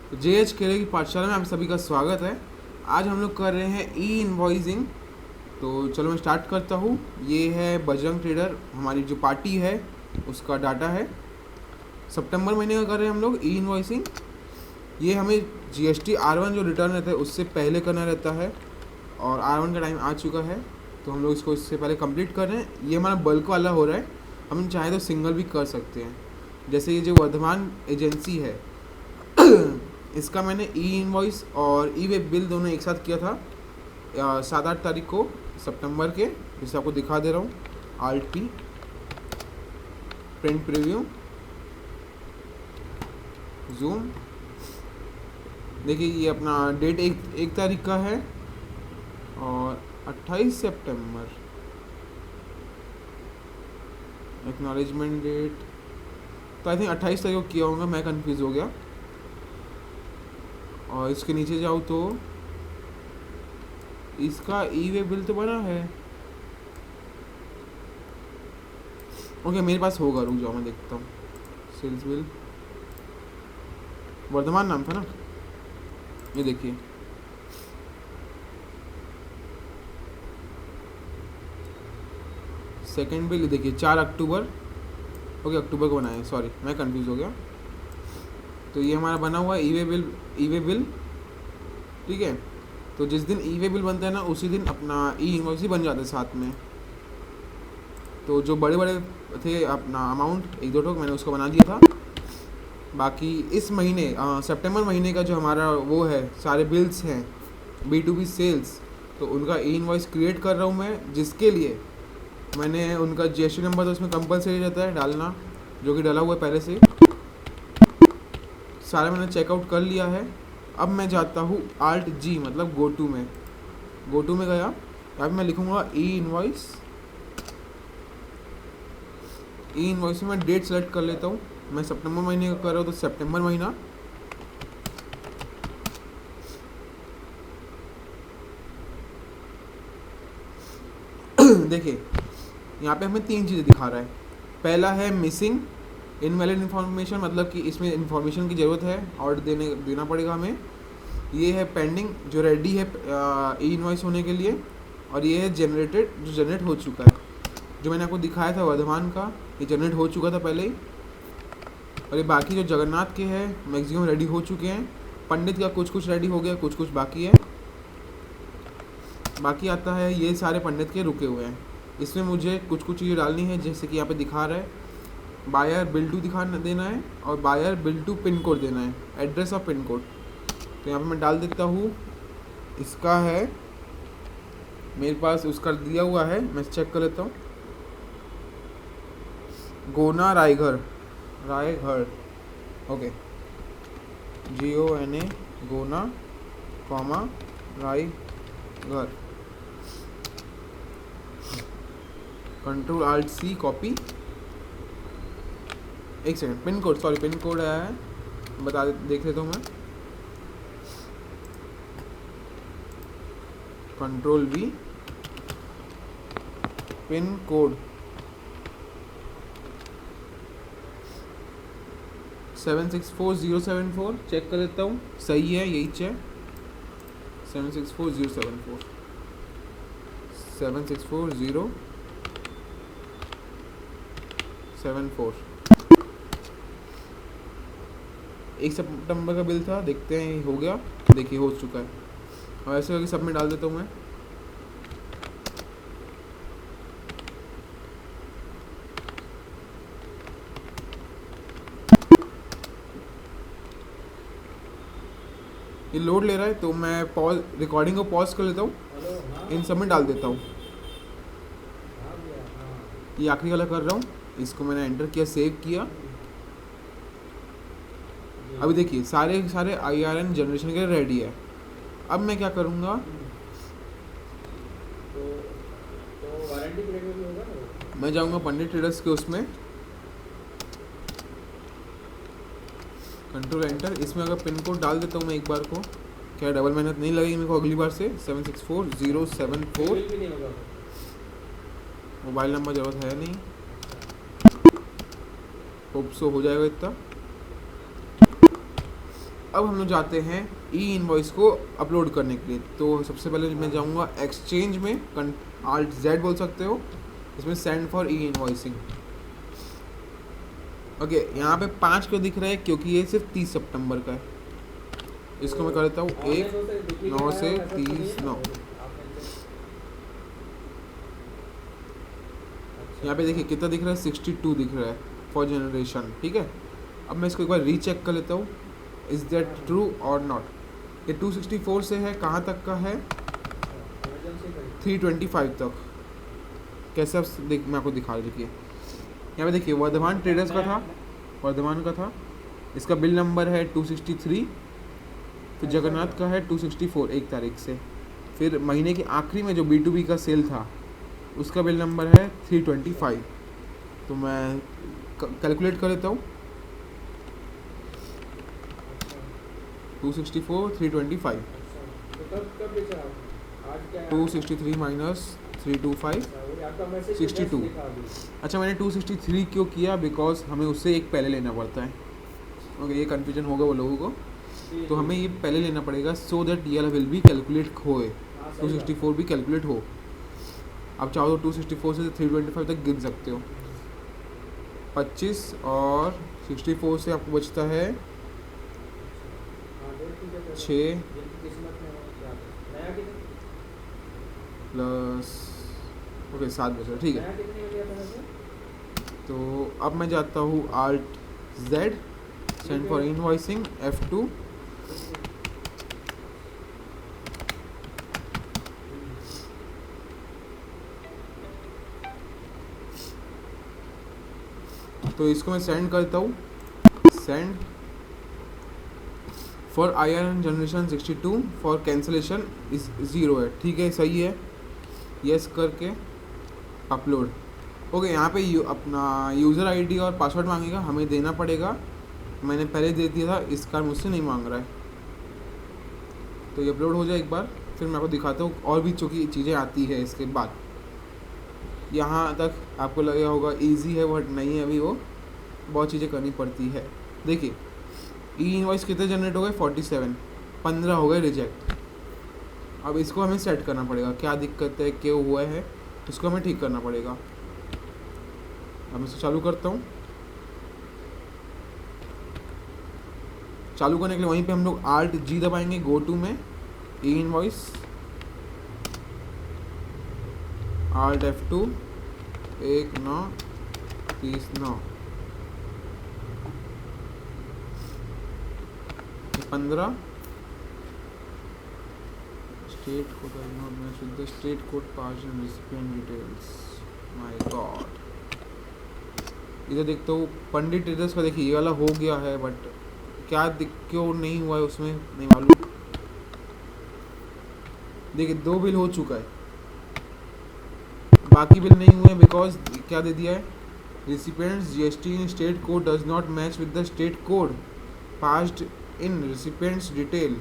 तो JH खेरे की पाठशाला में आप सभी का स्वागत है। आज हम लोग कर रहे हैं ई इन्वॉइसिंग। तो चलो मैं स्टार्ट करता हूँ। ये है बजरंग ट्रेडर, हमारी जो पार्टी है उसका डाटा है। सितंबर महीने का कर रहे हैं हम लोग ई इन्वॉइसिंग। ये हमें GST R1 जो रिटर्न रहता है उससे पहले करना रहता है, और R1 का टाइम आ चुका है, तो हम लोग इसको इससे पहले कंप्लीट कर रहे हैं। ये हमारा बल्क वाला हो रहा है, हम चाहें तो सिंगल भी कर सकते हैं। जैसे ये जो वर्धमान एजेंसी है इसका मैंने ई इनवॉइस और ई वेब बिल दोनों एक साथ किया था 7-8 तारीख को सितंबर के, जिसे आपको दिखा दे रहा हूँ। Alt P print preview zoom. देखिए ये अपना डेट एक तारीख का है और 28 सितंबर एक्नॉलेजमेंट डेट, तो आई थिंक 28 तारीख को किया होगा, मैं कंफ्यूज हो गया। और इसके नीचे जाऊँ तो इसका ई वे बिल तो बना है। ओके मेरे पास होगा, रुक जाओ मैं देखता हूँ। सेल्स बिल वर्धमान नाम था ना, ये देखिए। सेकंड बिल देखिए 4 अक्टूबर, ओके अक्टूबर को बनाया है, सॉरी मैं कंफ्यूज हो गया। तो ये हमारा बना हुआ है ई वे बिल, ठीक है। तो जिस दिन ई वे बिल बनता है ना, उसी दिन अपना ई इनवॉइस ही बन जाता है साथ में। तो जो बड़े बड़े थे अपना अमाउंट एक दो ठोक मैंने उसको बना दिया था। बाकी इस महीने सितंबर महीने का जो हमारा वो है, सारे बिल्स हैं B2B सेल्स, तो उनका ई इनवॉइस क्रिएट कर रहा हूँ मैं, जिसके लिए मैंने उनका GST नंबर तो उसमें कंपलसरी रहता है डालना, जो कि डाला हुआ है पहले से। सारा मैंने चेकआउट कर लिया है। अब मैं जाता हूँ Alt G मतलब गो टू में गया। यहाँ पे मैं लिखूँगा ई इनवॉइस में मैं डेट सेलेक्ट कर लेता हूँ। मैं सितंबर महीने का कर रहा हूँ, तो सितंबर महीना। देखिए यहाँ पे हमें 3 चीज़ें दिखा रहा है। पहला है मिसिंग इनवैलिड इन्फॉर्मेशन, मतलब कि इसमें इन्फॉर्मेशन की ज़रूरत है और देना पड़ेगा हमें। ये है पेंडिंग, जो रेडी है ई इनवॉइस होने के लिए। और ये है जनरेटेड, जो जनरेट हो चुका है। जो मैंने आपको दिखाया था वर्धमान का, ये जनरेट हो चुका था पहले ही। और ये बाकी जो जगन्नाथ के हैं मैक्सिमम रेडी हो चुके हैं। पंडित का कुछ रेडी हो गया, कुछ बाकी है। बाकी आता है ये सारे पंडित के रुके हुए हैं। इसमें मुझे कुछ चीज़ें डालनी है, जैसे कि यहाँ पे दिखा रहा है बायर बिल टू देना है, और buyer bill to pin code देना है, एड्रेस और पिन कोड। तो यहाँ पे मैं डाल देता हूँ। इसका है मेरे पास, उसका दिया हुआ है, मैं चेक कर लेता हूँ। Gona Raigarh, okay GONA Gona comma Raigarh. Ctrl Alt C copy. एक सेकंड, पिन कोड आया है, देख लेता हूँ मैं। Ctrl V pin code 764074। Check कर लेता हूँ, सही है, यही है 764074। 764074। 1 सितंबर का बिल था, देखते हैं हो गया। देखिए हो चुका है। और ऐसे करके सब में डाल देता हूँ मैं। ये लोड ले रहा है, तो मैं रिकॉर्डिंग को पॉज कर लेता हूँ, इन सब में डाल देता हूँ। ये आखिरी वाला कर रहा हूँ, इसको मैंने एंटर किया, सेव किया। अभी देखिए सारे IRN जनरेशन के लिए रेडी है। अब मैं क्या करूँगा, वारंटी पीरियड में भी होगा ना? मैं जाऊँगा पंडित ट्रेडर्स के उसमें, कंट्रोल एंटर। इसमें अगर पिन कोड डाल देता हूँ मैं एक बार को, क्या डबल मेहनत नहीं लगेगी मेरे को अगली बार से। 764074। बिल भी नहीं होगा। मोबाइल नंबर ज़रूरत है नहीं, होप सो हो जाएगा इतना। अब हम लोग जाते हैं ई इनवॉइस को अपलोड करने के लिए। तो सबसे पहले मैं जाऊंगा एक्सचेंज में, Alt Z बोल सकते हो, इसमें send for E invoicing. Okay, यहाँ पे 5 क्यों दिख रहा है? क्योंकि ये सिर्फ 30 सितंबर का है। इसको मैं कर देता हूँ 1/9 से 30/9। यहाँ पे देखिए कितना दिख रहा है, 62 दिख रहा है फॉर जनरेशन। ठीक है, अब मैं इसको एक बार रीचेक कर लेता हूँ, इज़ दैट ट्रू और नॉट। ये 264 से है, कहाँ तक का है? 325 तक। कैसे? आप देख, मैं आपको दिखा देखिए, यहाँ पे देखिए वर्धमान ट्रेडर्स का था, वर्धमान का था, इसका बिल नंबर है 263, फिर जगन्नाथ का है 264 1 तारीख से, फिर महीने के आखिरी में जो B2B का सेल था उसका बिल नंबर है 325। तो मैं कैलकुलेट कर लेता हूँ, 264 325, 263 माइनस 325 62। अच्छा, मैंने 263 क्यों किया? बिकॉज हमें उससे एक पहले लेना पड़ता है। ओके, ये कन्फ्यूजन होगा वो लोगों को, तो हमें ये पहले लेना पड़ेगा सो दैट ये विल भी कैलकुलेट होए, 264 भी कैलकुलेट हो। आप चाहो तो 264 से 325 तक गिन सकते हो। 25 और 64 से आपको बचता है 6 प्लस, ओके 7 बचा, ठीक है। तो अब मैं जाता हूँ Alt Z, send for invoicing F2। तो इसको मैं सेंड करता हूँ, send for IRN generation 62 for cancellation is 0 है। ठीक है, सही है, यस करके अपलोड। ओके, यहाँ पे अपना यूज़र आईडी और पासवर्ड मांगेगा, हमें देना पड़ेगा। मैंने पहले दे दिया था, इस कारण मुझसे नहीं मांग रहा है। तो ये अपलोड हो जाए एक बार, फिर मैं आपको दिखाता हूँ और भी चूँकि चीज़ें आती है इसके बाद। यहाँ तक आपको लगा होगा इजी है, बट नहीं है, अभी वो बहुत चीज़ें करनी पड़ती है। देखिए ई इनवॉइस कितने जनरेट हो गए? 47, 15 हो गए रिजेक्ट। अब इसको हमें सेट करना पड़ेगा, क्या दिक्कत है, क्यों हुआ है, इसको हमें ठीक करना पड़ेगा। अब इसको चालू करता हूँ। चालू करने के लिए वहीं पे हम लोग Alt G दबाएंगे, गो टू में ई invoice, Alt F2 1/9/30/9 15 state code not match with the state code pass and recipient details. My God, इधर देखता हूँ पंडित ट्रेडर्स का, देखिए ये वाला हो गया है, बट क्या क्यों नहीं हुआ है उसमें नहीं मालूम। देखिए 2 बिल हो चुका है, बाकी बिल नहीं हुए बिकॉज क्या दे दिया है, recipient's GST in state code does not match with the state code passed in recipient's detail.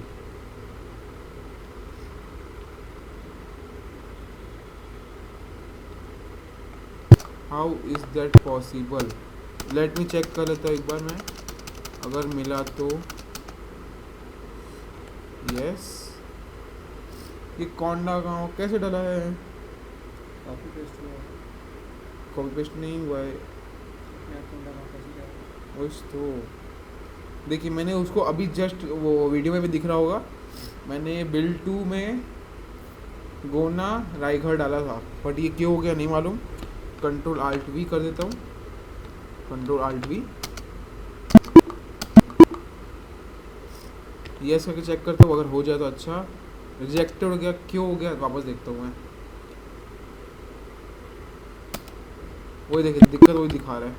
How is that possible? Let me check कर लेता हूँ एक बार मैं, अगर मिला तो यस। ये कोंडा गाँव कैसे डाला है? कॉपी पेस्ट नहीं हुआ है उस। तो देखिए मैंने उसको अभी जस्ट वो वीडियो में भी दिख रहा होगा, मैंने बिल 2 में गोना रायगढ़ डाला था, बट ये क्यों हो गया नहीं मालूम। Ctrl Alt V कर देता हूँ, Ctrl Alt V, यस करके चेक करता हूँ, अगर हो जाए तो अच्छा। रिजेक्टेड हो गया, क्यों हो गया वापस देखता हूँ मैं। वही देखिए दिक्कत वही दिखा रहा है,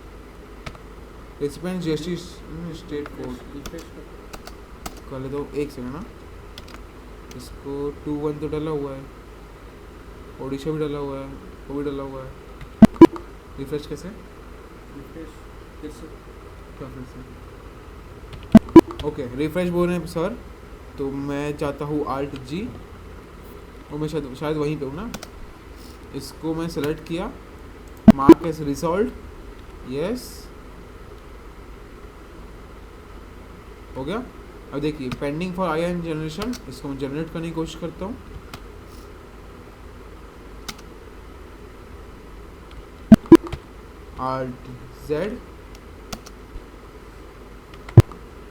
रेसिपिएंट GST स्टेट कोड कर लेता हूँ। एक सेकंड ना, इसको 21 तो डाला हुआ है, ओडिशा भी डाला हुआ है, वो भी डाला हुआ है। रिफ्रेश कैसे? फिर से क्या फिर से? ओके, रिफ्रेश बोल रहे हैं सर, तो मैं चाहता हूँ Alt G, और मैं शायद वहीं पे हूँ ना। इसको मैं सेलेक्ट किया, मार्क एज रिजॉल्व, यस हो गया। अब देखिए pending for I N generation, इसको मैं जनरेट करने की कोशिश करता हूँ। Alt Z,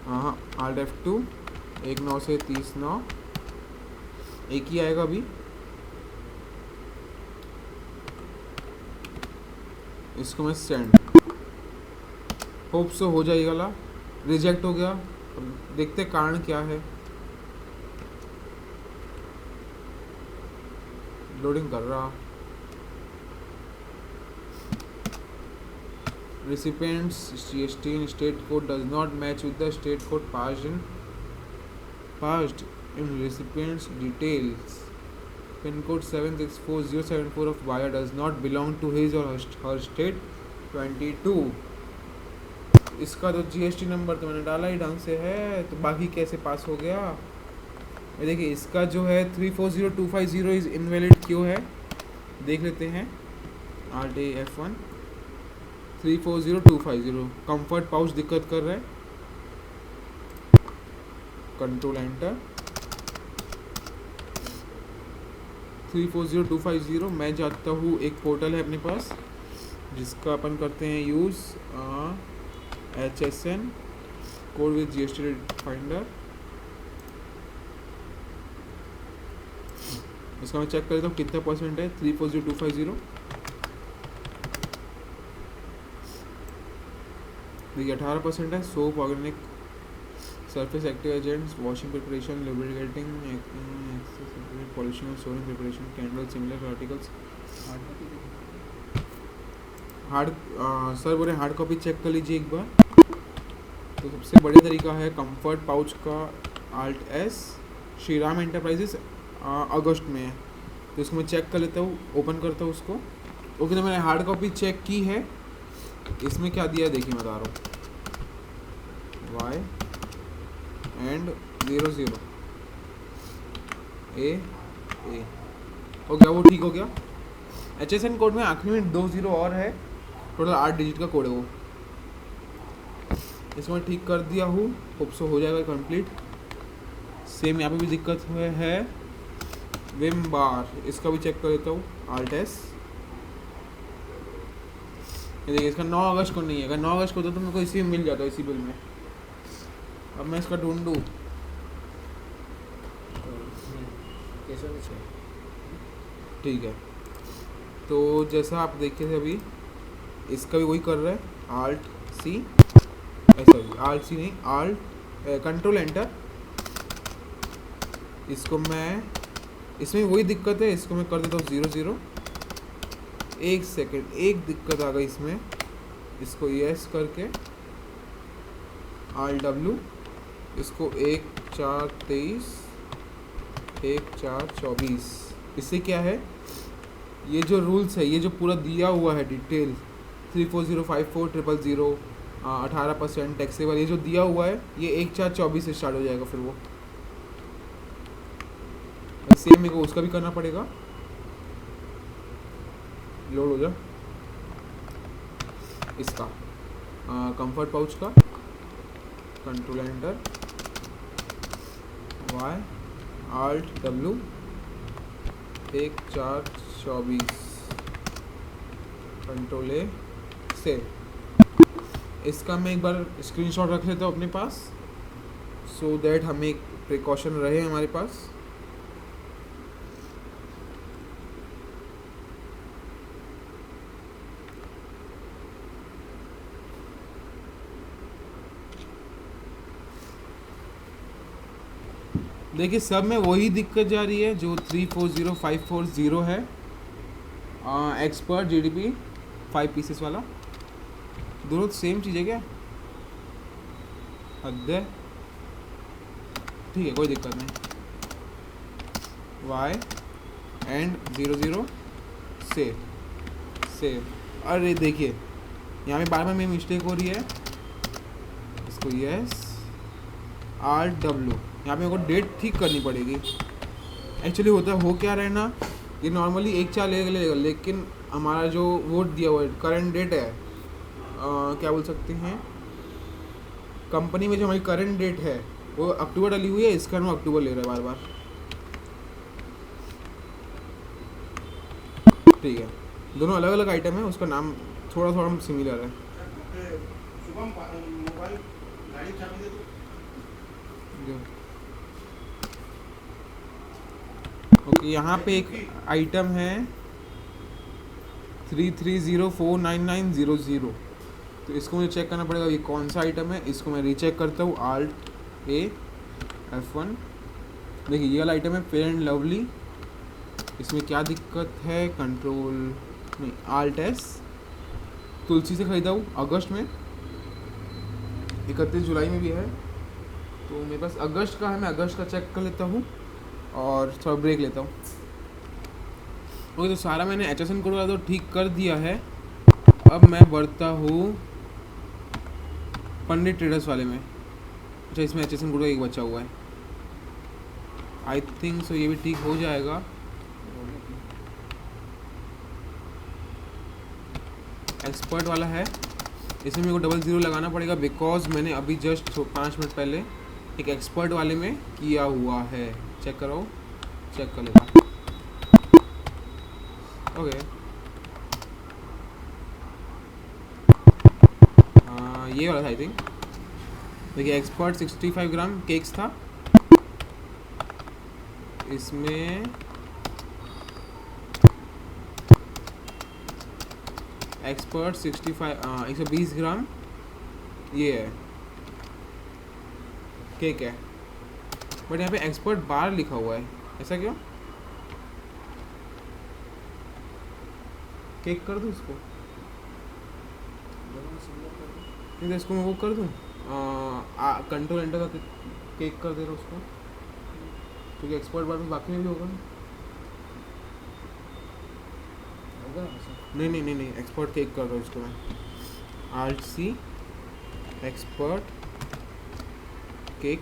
हाँ Alt F2, 1.9 से 30.9, एक ही आएगा अभी। इसको मैं सेंड, होप सो हो जाएगा। रिजेक्ट हो गया, अब देखते कारण क्या है। लोडिंग कर रहा। recipient's GST in state code does not match with the state code passed in recipient's details. Pin code 764,074 of buyer does not belong to his or her state 22. इसका तो GST नंबर तो मैंने डाला ही ढंग से है, तो बाकी कैसे पास हो गया। ये देखिए इसका जो है 340250 इज इनवैलिड क्यों है, देख लेते हैं। RTF1 340250 कंफर्ट पाउच दिक्कत कर रहा है। Control enter. 340250 मैं जाता हूँ, एक पोर्टल है अपने पास जिसका अपन करते हैं use, HSN code with GST finder. इसका मैं चेक कर लेता हूँ कितना परसेंट है। 340250 देखिए 18% है। Soap, organic, surface active agents, washing preparation, lubricating, polishing, soling preparation, candle, similar articles. Hard sir बोले हार्ड कॉपी चेक कर लीजिए एक बार। तो सबसे बढ़िया तरीका है कंफर्ट पाउच का, Alt S, श्रीराम एंटरप्राइजेस अगस्त में है, तो इसको मैं चेक कर लेता हूँ, ओपन करता हूँ उसको। ओके, तो मैंने हार्ड कॉपी चेक की है। इसमें क्या दिया है देखिए, मैं बता रहा हूँ। Y and 00 A हो गया, वो ठीक हो गया। HSN कोड में आखिरी में 2 0 और है, टोटल 8 डिजिट का कोड है वो। इसमें ठीक कर दिया हूँ, होप सो हो जाएगा कंप्लीट। सेम यहाँ पे भी दिक्कत हुए है। विम बार, इसका भी चेक कर लेता हूँ। Alt S, ये देखिए इसका 9 अगस्त को नहीं है। अगर 9 अगस्त को होता तो मेरे को इसी में मिल जाता, इसी बिल में। अब मैं इसका ढूंढूँ ठीक है। तो जैसा आप देखे थे अभी, इसका भी वही कर रहा है। Alt C, ऐसा Alt C नहीं, Alt कंट्रोल एंटर। इसको मैं, इसमें वही दिक्कत है, इसको मैं कर देता हूँ 00। एक सेकेंड, एक दिक्कत आ गई इसमें। इसको यस करके Alt W, इसको 1/4/23, 1/4/24। इससे क्या है, ये जो रूल्स है, ये जो पूरा दिया हुआ है डिटेल 34054000 000 18% टैक्सेबल, ये जो दिया हुआ है ये 1/4/24 से स्टार्ट हो जाएगा। फिर वो सेम मेरे को उसका भी करना पड़ेगा। लोड हो जा इसका कंफर्ट पाउच का, control enter, Y Alt W 1/4/24, control A से। इसका मैं एक बार स्क्रीनशॉट रख लेता हूँ अपने पास, सो दैट हमें एक प्रिकॉशन रहे हमारे पास। देखिए सब में वही दिक्कत जा रही है जो 340540 है। एक्सपर्ट GDP 5 पीसेस वाला, दोनों सेम चीज़ है क्या? हद है, ठीक है कोई दिक्कत नहीं। Y and 00 save. अरे देखिए यहाँ पे बार बार मेरी मिस्टेक हो रही है। इसको यस Alt W, यहाँ पे मेरे को डेट ठीक करनी पड़ेगी। एक्चुअली होता हो क्या रहे ना, ये नॉर्मली 1/4 लेगा, लेकिन हमारा जो वोट दिया हुआ है करंट डेट है, क्या बोल सकते हैं, कंपनी में जो हमारी करंट डेट है वो अक्टूबर डली हुई है, इसका नाम अक्टूबर ले रहा है बार बार। ठीक है, दोनों अलग अलग आइटम है, उसका नाम थोड़ा थोड़ा सिमिलर है। ओके, यहाँ पे एक आइटम है 33049900। तो इसको मुझे चेक करना पड़ेगा ये कौन सा आइटम है। इसको मैं रीचेक करता हूँ, Alt+A F1। देखिए ये वाला आइटम है फेयर एंड लवली। इसमें क्या दिक्कत है, कंट्रोल नहीं Alt+S। तुलसी से ख़रीदा हूँ अगस्त में, 31 जुलाई में भी है। तो मेरे पास अगस्त का है, मैं अगस्त का चेक कर लेता हूँ और थोड़ा ब्रेक लेता हूँ। ओके, तो सारा मैंने HSN कोड वाला तो ठीक कर दिया है। अब मैं बढ़ता हूँ पंडित ट्रेडर्स वाले में। अच्छा, इसमें HSN कोड का एक बचा हुआ है, आई थिंक सो ये भी ठीक हो जाएगा। एक्सपर्ट वाला है, इसमें मेरे को 00 लगाना पड़ेगा बिकॉज मैंने अभी जस्ट 5 मिनट पहले एक एक्सपर्ट वाले में किया हुआ है। चेक करो, चेक कर लेता। ओके, ये वाला था आई थिंक। देखिए एक्सपर्ट 65 ग्राम केक्स था, इसमें एक्सपर्ट 120 ग्राम ये है केक है, बट यहाँ पे एक्सपर्ट बार लिखा हुआ है, ऐसा क्यों? केक कर दूँ इसको? नहीं तो इसको मैं वो कर दूँ, कंट्रोल एंटर का केक कर दे रहा उसको, क्योंकि एक्सपर्ट बार में बाकी में भी होगा ना। नहीं, एक्सपर्ट केक कर रहा हूँ इसको मैं। Alt+C expert cake.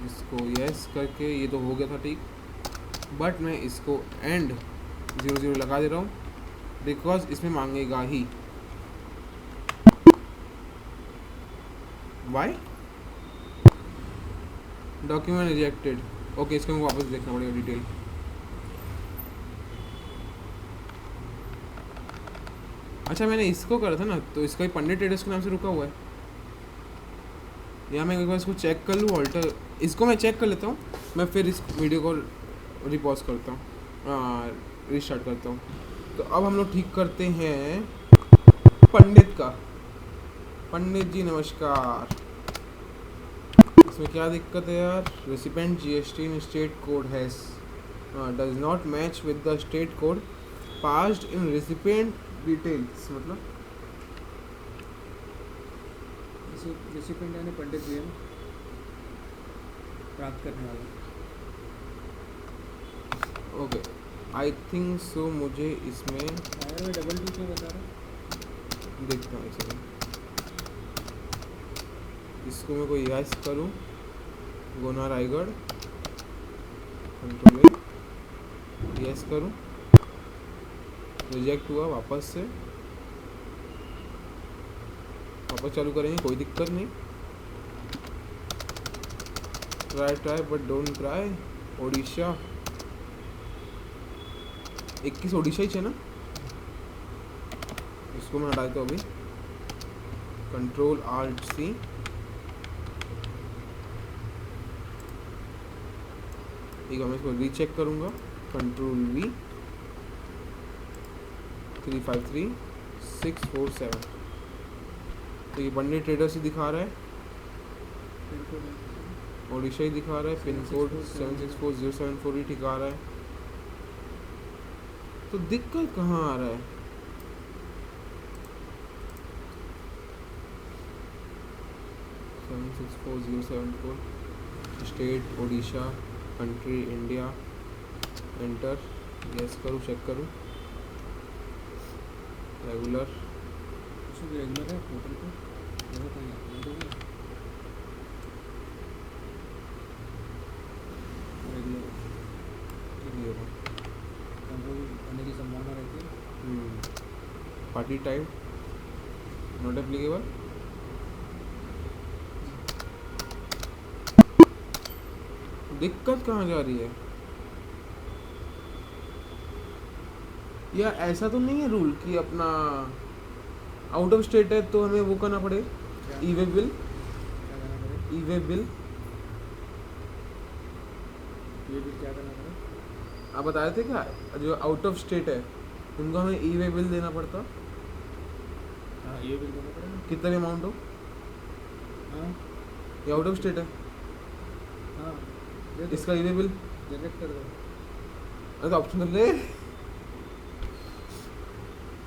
इसको यस करके ये तो हो गया था ठीक, बट मैं इसको एंड 00 लगा दे रहा हूँ बिकॉज इसमें मांगेगा ही। Why document rejected. ओके, इसको मुझे वापस देखना पड़ेगा डिटेल। अच्छा, मैंने इसको करा था ना, तो इसका भी पंडित ट्रेडर्स के नाम से रुका हुआ है। या मैं एक बार इसको चेक कर लूँ, ऑल्टर इसको मैं चेक कर लेता हूँ, मैं फिर इस वीडियो को रिपॉज करता हूँ, रिस्टार्ट करता हूँ। तो अब हम लोग ठीक करते हैं पंडित का। पंडित जी नमस्कार। इसमें क्या दिक्कत है यार? Recipient GST in state code has does not match with the state code passed in recipient details. मतलब रेसिपेंट यानी पंडित जी है, प्राप्त करने वाला। ओके, आई थिंक सो मुझे इसमें फायर में डबल टी क्यों बता रहा है? देखता हूँ एक सेकंड। इसको मैं कोई यस करूँ, गोना रायगढ़ कंट्रोल यस करूँ, रिजेक्ट हुआ, वापस से वापस चालू करेंगे, कोई दिक्कत नहीं। Try but don't try. Odisha 21 Odisha ही है ना, इसको मैं हटा देता हूँ अभी। कंट्रोल Alt+C एक बार मैं इसको रीचेक करूँगा, कंट्रोल V 353647। तो ये पंडित ट्रेडर्स ही दिखा रहा है, ओडिशा ही दिखा रहा है, पिन कोड 764074 ही दिखा रहा है। तो दिक्कत कहाँ आ रहा है? Seven six 4074 state Odisha, country India, enter yes करूँ, चेक करूँ। रेगुलर रेगुलर है पोर्टल पे, जैसे कहीं रेगुलर कंट्रोल होने की संभावना रहती है। Party time not applicable. दिक्कत कहाँ जा रही है? या ऐसा तो नहीं है रूल कि अपना आउट ऑफ स्टेट है तो हमें वो करना पड़े, ई वे बिल, क्या करना पड़ेगा? ई वे बिल। ये भी क्या करना पड़ेगा? आप बता रहे थे क्या, जो आउट ऑफ स्टेट है उनको हमें ई वे बिल देना पड़ता, हाँ ये भी देना पड़ेगा। कितना भी अमाउंट हो। हाँ ये आउट ऑफ स्टेट है, हाँ दे दो, इसका ई वे बिल। जनरेट कर दो। अरे तो ऑप्शन ले,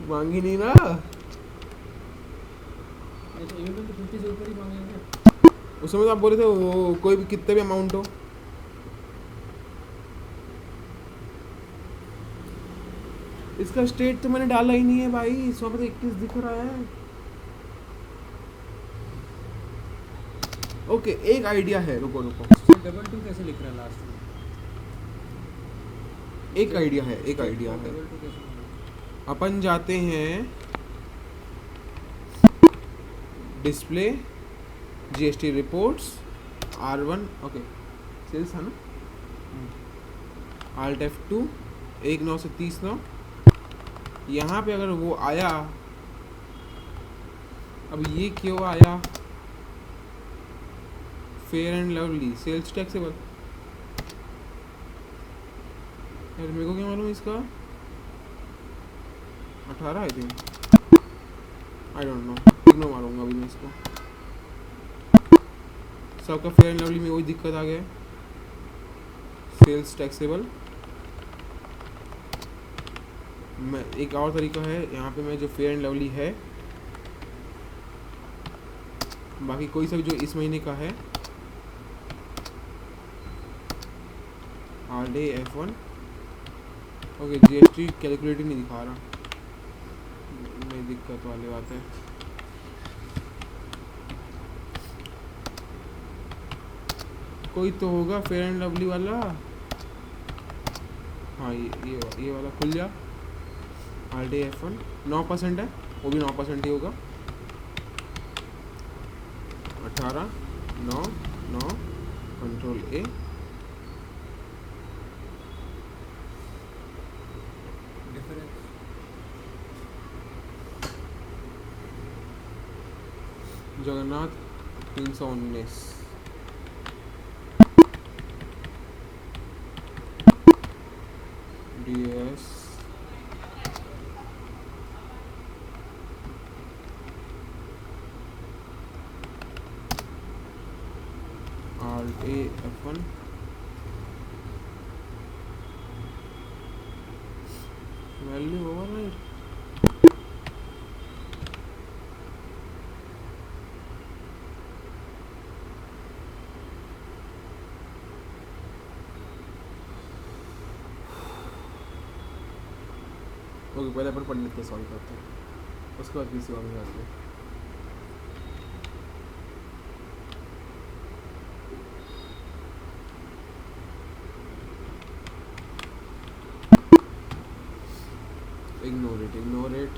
मांगी नहीं ना। नहीं तो इवेंट तो 50 से ऊपर ही मांगेंगे। उस समय तो आप बोले थे वो कोई भी कितने भी अमाउंट हो। इसका स्टेट तो मैंने डाला ही नहीं है भाई, इसमें तो 21 दिख रहा है। ओके एक आइडिया है, रुको रुको, डबल टू कैसे लिख रहा है लास्ट में? एक आइडिया है, एक आइडिया है। डबल टू कैसे मांगेंगे? अपन जाते हैं display GST reports R1, okay sales है ना, Alt F2 19 से 30 यहाँ पे अगर वो आया, अब ये क्यों आया, Fair and Lovely sales taxable, यार मेरे को क्या मालूम इसका 18 I think, I don't know, ignore मारूंगा अभी मैं इसको। सबका फेयर एंड लवली में वही दिक्कत आ गया, सेल्स टैक्सेबल। मैं एक और तरीका है, यहाँ पे मैं जो फेयर एंड लवली है, बाकी कोई सा भी जो इस महीने का है, RD F1, okay GST calculator नहीं दिखा रहा, में दिक्कत वाली बात है। कोई तो होगा फेयर एंड लवली वाला, हाँ ये वाला खुल जा, RD F1 9% है, वो भी 9% ही होगा, 18 9 9 control A, difference Jagannath 319, DS RA F1 value override, okay पहले अपन पंडित को सॉल्व करते हैं, उसके बाद किसी और में जाते हैं। इग्नोर इट,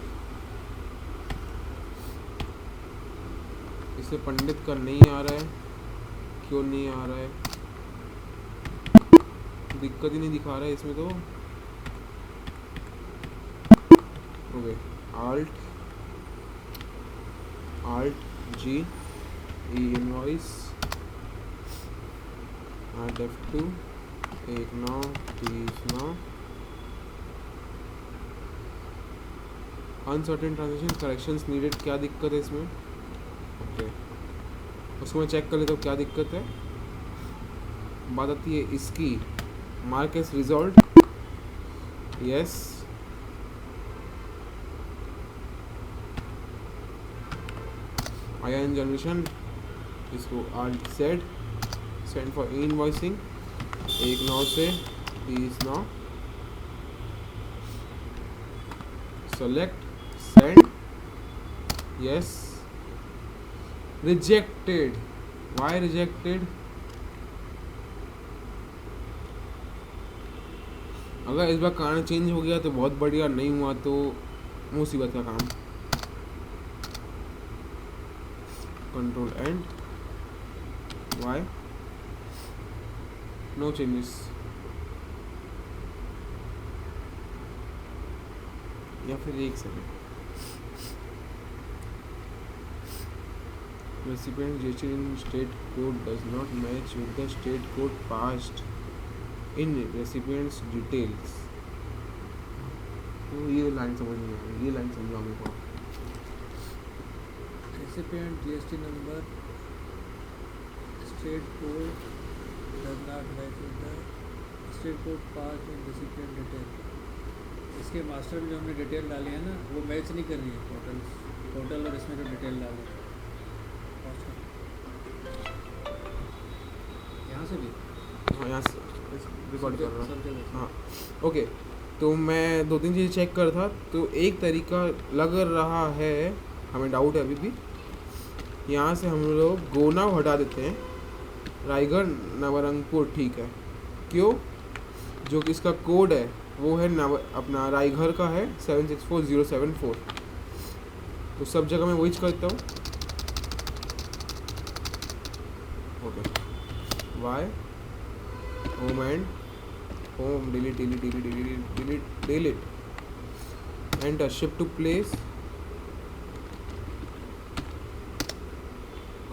इसे पंडित का नहीं आ रहा है, क्यों नहीं आ रहा है, दिक्कत ही नहीं दिखा रहा है इसमें तो। Okay Alt G E invoice Alt F2 19 30 uncertain transaction corrections needed, क्या दिक्कत है इसमें, ओके उसको मैं चेक कर लेता हूँ क्या दिक्कत है। बात आती है इसकी, mark as resolve, yes IRN generation, इसको Alt Z send for invoicing 19 से 30 select send, yes rejected, why rejected, अगर इस बार कारण चेंज हो गया तो बहुत बढ़िया, नहीं हुआ तो मुसीबत का काम। Control and Y, no changes. या फिर एक second, recipient gesture in state code does not match with the state code passed in recipient's details। तो ये लाइन समझ नहीं आ रही, ये लाइन समझाओ मेरे को। Recipient GST number state code does not match with the state code pass in recipient detail. इसके मास्टर में जो हमने डिटेल डाली है ना, वो मैच नहीं कर रही है टोटल और इसमें जो डिटेल डाली है यहाँ से भी। हाँ, यहाँ से रिकॉर्ड कर रहा हूँ। हाँ, ओके, तो मैं 2-3 चीज़ें चेक कर था, तो एक तरीका लग रहा है, हमें डाउट है अभी भी। यहाँ से हम लोग गोनाव हटा देते हैं, रायगढ़ नवरंगपुर, ठीक है। क्यों? जो कि इसका कोड है वो है अपना रायगढ़ का है 764074। तो सब जगह मैं वही करता हूँ। Okay, Y home and home delete delete delete delete delete delete enter shift to place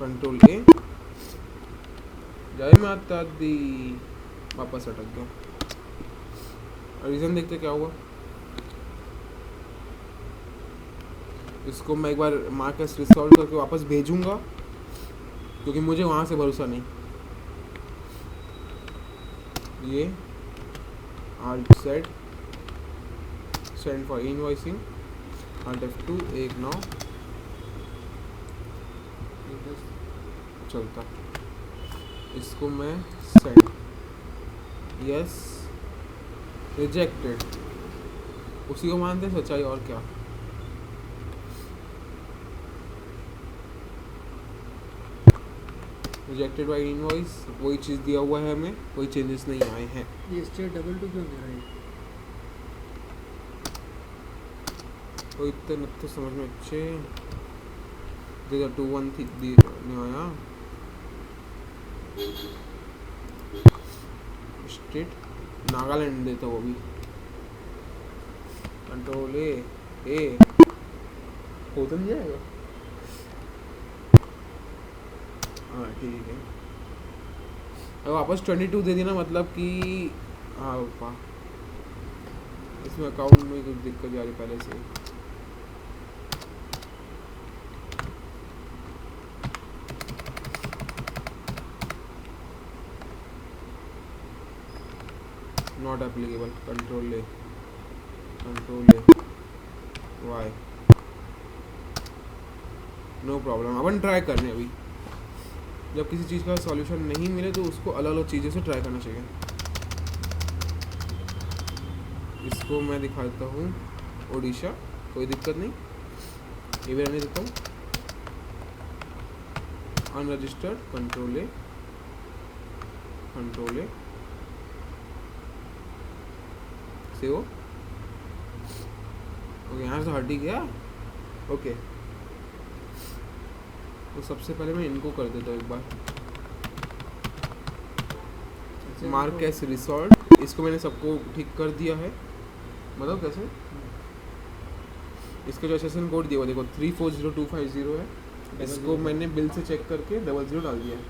control A, जय माता दी, वापस अटक गया। रीज़न देखते क्या हुआ। इसको मैं एक बार मार्कस रिसॉल्व करके वापस भेजूंगा, क्योंकि मुझे वहाँ से भरोसा नहीं। ये Alt Z send for invoicing, Alt F2 एक 9 चलता। इसको मैं सेंड, यस रिजेक्टेड, उसी को मानते हैं सच्चाई, और क्या। रिजेक्टेड बाई इनवॉइस, वही चीज़ दिया हुआ है हमें, कोई चेंजेस नहीं आए हैं। ये स्टेट डबल टू क्यों दे रहा है? कोई इतना तो समझ में अच्छे देगा 2-1 थी नहीं आया। स्टेट नागालैंड देता वो भी, कंट्रोल ए हो तो नहीं जाएगा। हाँ ठीक है, अब वापस 22 दे देना, मतलब कि हाँ पापा इसमें अकाउंट में कुछ दिक्कत जा रही पहले से। Not applicable, control A Y, no problem. अपन ट्राई करने, अभी जब किसी चीज़ का सॉल्यूशन नहीं मिले तो उसको अलग अलग चीज़ों से ट्राई करना चाहिए। इसको मैं दिखाता हूँ ओडिशा, कोई दिक्कत नहीं, ये भी रहने देता हूँ। अनरजिस्टर्ड, कंट्रोल ए से हो। ओके, यहाँ से हट ही गया। ओके, तो सबसे पहले मैं इनको कर देता हूँ एक बार, मार्क एस रिसॉल्व। इसको मैंने सबको ठीक कर दिया है, मतलब कैसे, इसका जो एसएसएन कोड दिया हुआ देखो 340250 है, इसको मैंने बिल से चेक करके 00 डाल दिया है।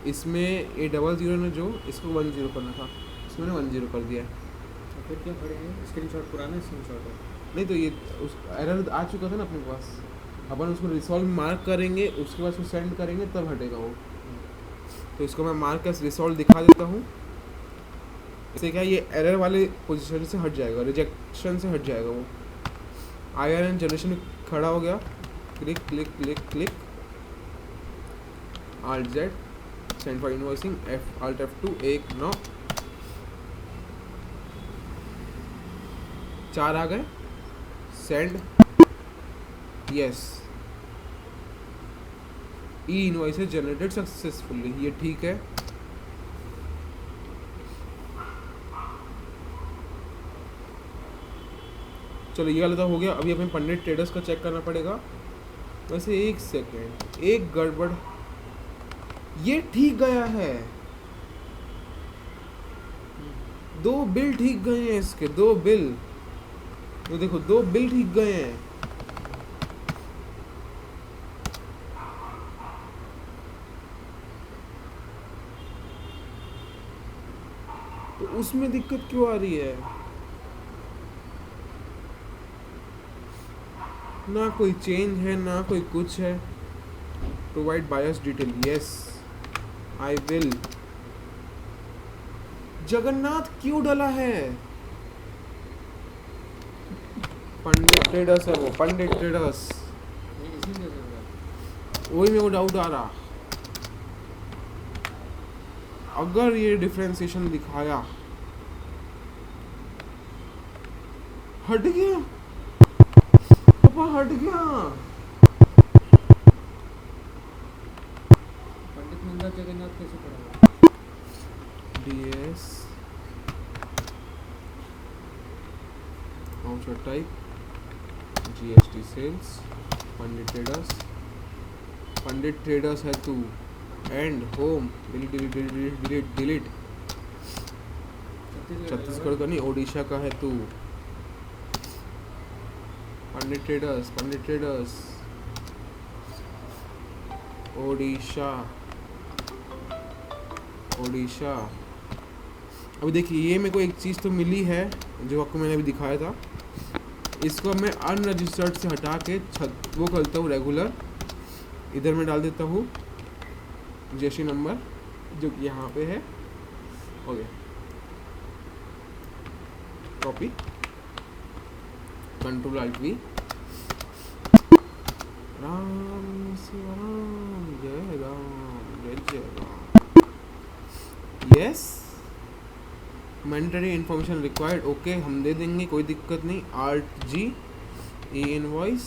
इसमें ये 00 ने जो इसको 10 करना था, इसमें मैंने 10 कर दिया है। तो फिर क्या खड़े हैं? स्क्रीनशॉट पुराना स्क्रीनशॉट है नहीं तो ये उस एरर आ चुका था ना अपने पास, अपन उसको रिसॉल्व मार्क करेंगे, उसके बाद उसको सेंड करेंगे तब हटेगा वो। तो इसको मैं मार्क एस रिसॉल्व दिखा देता हूँ। इससे क्या ये एरर वाले पोजीशन से हट जाएगा, रिजेक्शन से हट जाएगा वो। IRN जनरेशन में खड़ा हो गया, click click click click, Alt Z send for invoicing, Alt F2 एक 9 4 आ गए, सेंड, यस, ई इनवॉइस जनरेटेड सक्सेसफुली, ये ठीक है। चलो ये वाला तो हो गया। अभी हमें पंडित ट्रेडर्स का चेक करना पड़ेगा। वैसे एक सेकेंड, एक गड़बड़, ये ठीक गया है, दो बिल ठीक गए हैं इसके, दो बिल, तो देखो दो बिल ठीक गए हैं। तो उसमें दिक्कत क्यों आ रही है? ना कोई चेंज है ना कोई कुछ है। Provide bias detail, yes I will. Jagannath क्यों डला है? पंडित ट्रेडर्स है वो, पंडित ट्रेडर्स, ये इसीलिए चल रहा है। वही मेरे को डाउट आ रहा। अगर ये डिफरेंशिएशन दिखाया, हट गया पापा, हट गया। पंडित मंदिर जगन्नाथ कैसे पढ़ा? DS voucher type, GST sales, पंडित ट्रेडर्स है तू, एंड होम, डिलीट। छत्तीसगढ़ का नहीं, ओडिशा का है तू। पंडित ट्रेडर्स ओडिशा। अभी देखिए, ये मेरे को एक चीज़ तो मिली है जो आपको मैंने अभी दिखाया था। इसको मैं अनरजिस्टर्ड से हटा के वो करता हूँ रेगुलर, इधर मैं डाल देता हूँ जीएसटी नंबर जो कि यहाँ पे है। Okay, copy, control alt V. Ram Siya Ram, जय राम, जय Ram. Yes, mandatory information required, okay हम दे देंगे, कोई दिक्कत नहीं। Alt G, e invoice,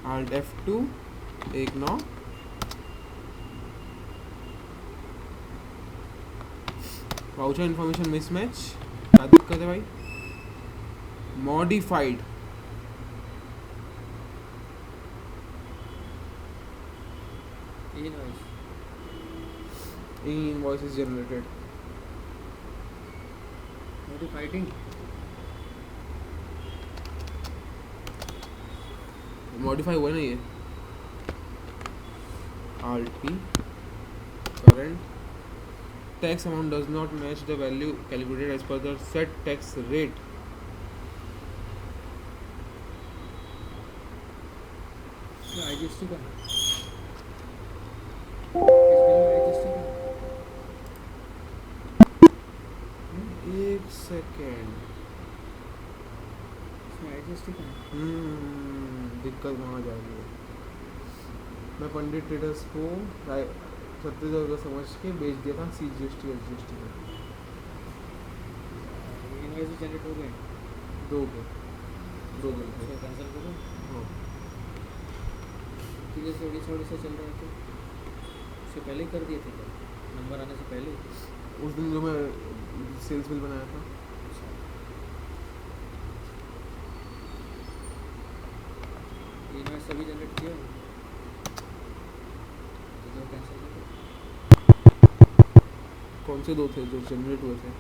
Alt F2, 19। Voucher information mismatch, क्या दिक्कत है भाई? Modified, e invoice is generated. Fighting modify हुआ है ना ये। Alt P, current tax amount does not match the value calculated as per the set tax rate. IGST का IGST का एक सेकेंड, इसमें IGST का दिक्कत वहाँ जाएगी। मैं पंडित ट्रेडर्स को छत्तीसगढ़ का समझ के बेच दिया था CGST SGST में। इनवॉइस जनरेट हो गए, दो दिन उसको कैंसिल करो। हाँ, कि जैसे उड़ीसा चल रहा है तो उससे पहले ही कर दिए थे क्या, नंबर आने से पहले? उस दिन जो मैं सेल्स बिल बनाया था। इनवॉइस सभी जनरेट किया तो कैंसिल कर दो। कौन से दो थे जो जनरेट हुए थे?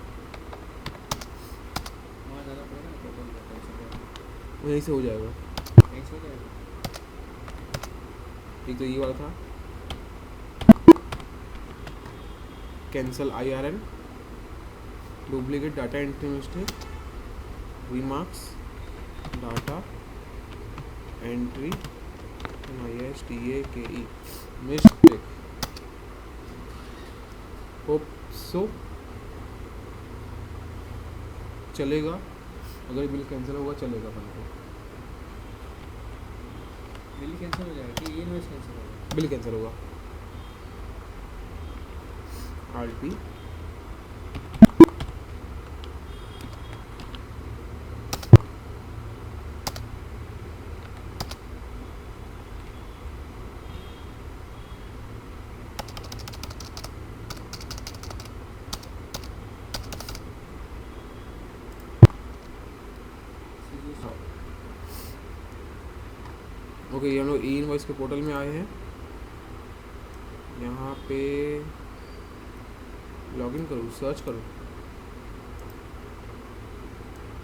वहाँ जाना पड़ेगा ना, टोटल कैंसिल वहीं से हो जाएगा। कहीं से हो जाएगा। एक तो ये वाला था, cancel IRN, duplicate data entry mistake, remarks data entry MISTAKE mistake. Hope so चलेगा, अगर बिल कैंसिल होगा चलेगा अपन को। बिल कैंसिल हो जाएगा कि ये इनवॉइस कैंसिल होगा? बिल कैंसिल होगा। Alt P, ओके, ये हम लोग ई इनवॉइस के पोर्टल में आए हैं। यहाँ पे लॉगिन करूँ, सर्च करूँ,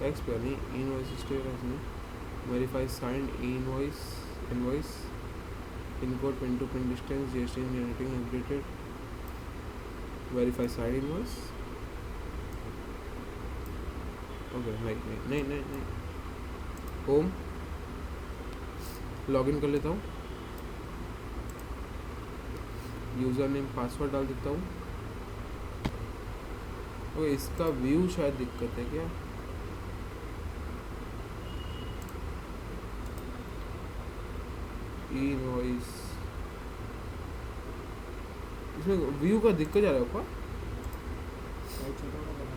टैक्स पे नहीं, ई इनवॉइस स्टेटस में verify signed e invoice pin code, pin to pin distance, GST generating updated, verify side invoice. Okay, नहीं, होम, लॉगिन कर लेता हूँ, यूज़र नेम पासवर्ड डाल देता हूँ। ओके, इसका व्यू शायद दिक्कत है क्या? ई इनवॉइस, इसमें व्यू का दिक्कत जा रहा है ऊपर। साइज छोटा बड़ा बना।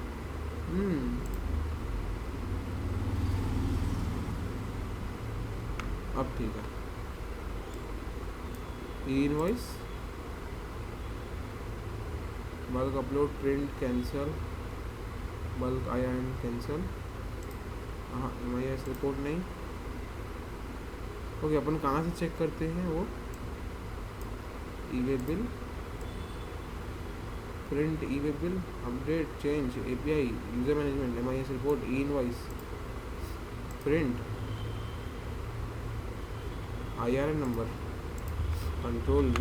अब ठीक है। ई invoice, bulk upload, print cancel, bulk IRN cancel, हाँ MIS रिपोर्ट नहीं। ओके, अपन कहाँ से चेक करते हैं वो? E-way bill, print e-way bill, update, change, API, user management, MIS report, ई invoice, print, IRN number, control V।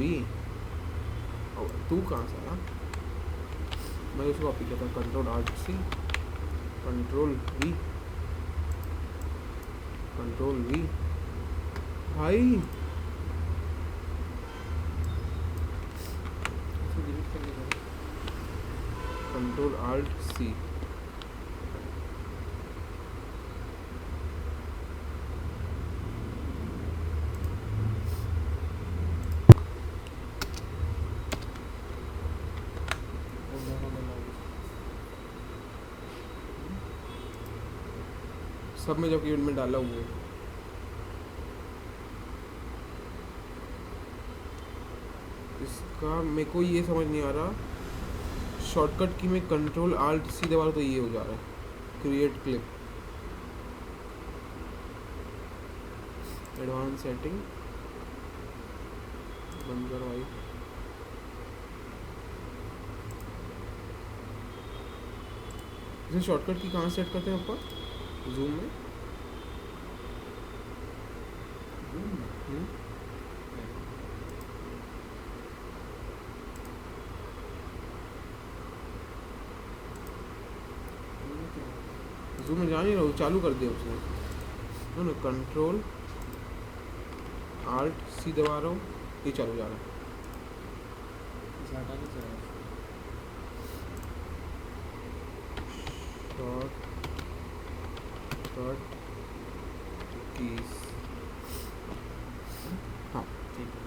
तू कहाँ से आया? मैं उसको कॉपी किया था, कंट्रोल-C, कंट्रोल V भाई। इसको डिलीट कर देगा। कंट्रोल-C, और दोनों दबाओ। सब में जब इवेंट में डाला हुआ है। इसका मेरे को ये समझ नहीं आ रहा, शॉर्टकट की में कंट्रोल-C दबा तो ये हो जा रहा है, क्रिएट क्लिप, एडवांस सेटिंग बंद करवाई। इसे शॉर्टकट की कहाँ सेट करते हैं ऊपर? जूम में? जूम में जा नहीं रहा हूँ, चालू कर दिया उसने ना, कंट्रोल-C दबा रहा हूँ, ये चालू जा रहा है। इसे हटा के चला। शॉर्टकट कीज, हाँ ठीक है।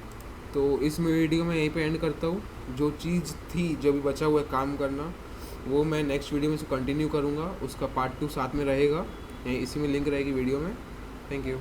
तो इस वीडियो में यहीं पे एंड करता हूँ। जो चीज़ थी, जो भी बचा हुआ है काम करना, वो मैं नेक्स्ट वीडियो में से कंटिन्यू करूँगा। उसका पार्ट 2 साथ में रहेगा, इसी में लिंक रहेगी वीडियो में। Thank you.